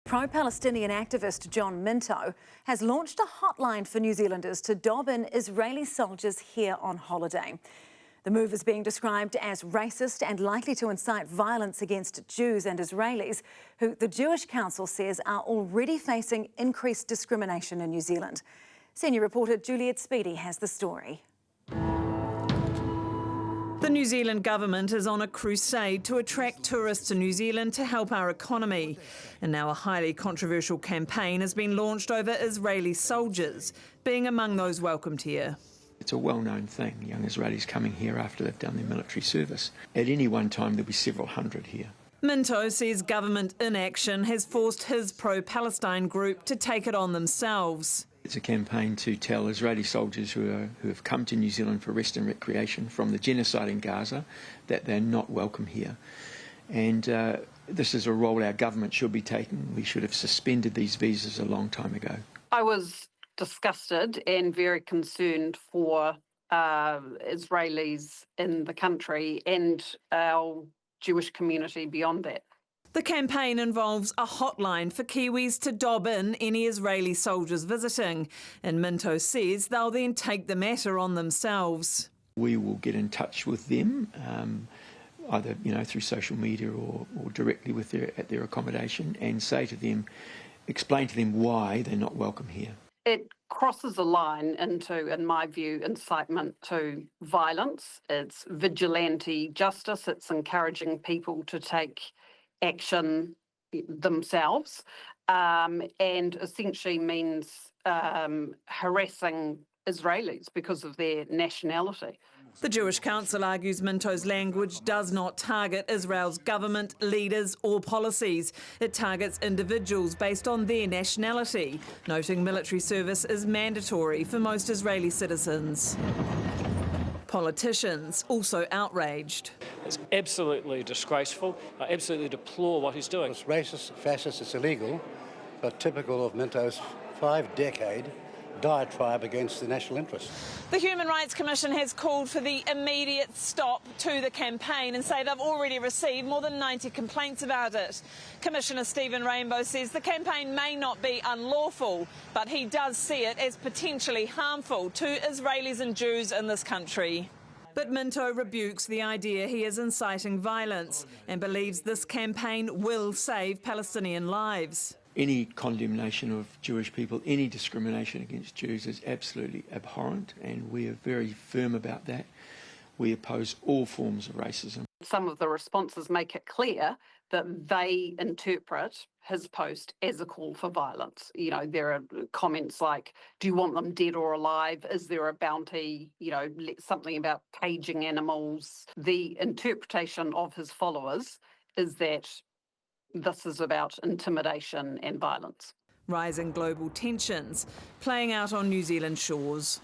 Pro-Palestinian activist John Minto has launched a hotline for New Zealanders to dob in Israeli soldiers here on holiday. The move is being described as racist and likely to incite violence against Jews and Israelis, who the Jewish Council says are already facing increased discrimination in New Zealand. Senior reporter Juliet Speedy has the story. The New Zealand government is on a crusade to attract tourists to New Zealand to help our economy. And now a highly controversial campaign has been launched over Israeli soldiers, being among those welcomed here. It's a well-known thing, young Israelis coming here after they've done their military service. At any one time there'll be several hundred here. Minto says government inaction has forced his pro-Palestine group to take it on themselves. It's a campaign to tell Israeli soldiers who have come to New Zealand for rest and recreation from the genocide in Gaza that they're not welcome here. And this is a role our government should be taking. We should have suspended these visas a long time ago. I was disgusted and very concerned for Israelis in the country and our Jewish community beyond that. The campaign involves a hotline for Kiwis to dob in any Israeli soldiers visiting, and Minto says they'll then take the matter on themselves. We will get in touch with them, either through social media or directly at their accommodation, and say to them, explain to them why they're not welcome here. It crosses a line into, in my view, incitement to violence. It's vigilante justice. It's encouraging people to take action themselves, and essentially means harassing Israelis because of their nationality. The Jewish Council argues Minto's language does not target Israel's government, leaders or policies. It targets individuals based on their nationality, noting military service is mandatory for most Israeli citizens. Politicians also outraged. It's absolutely disgraceful. I absolutely deplore what he's doing. It's racist, fascist, it's illegal, but typical of Minto's 5-decade diatribe against the national interest. The Human Rights Commission has called for the immediate stop to the campaign and say they've already received more than 90 complaints about it. Commissioner Stephen Rainbow says the campaign may not be unlawful, but he does see it as potentially harmful to Israelis and Jews in this country. But Minto rebukes the idea he is inciting violence and believes this campaign will save Palestinian lives. Any condemnation of Jewish people, any discrimination against Jews is absolutely abhorrent, and we are very firm about that. We oppose all forms of racism. Some of the responses make it clear that they interpret his post as a call for violence. There are comments like, do you want them dead or alive? Is there a bounty? Something about caging animals. The interpretation of his followers is that this is about intimidation and violence. Rising global tensions playing out on New Zealand shores.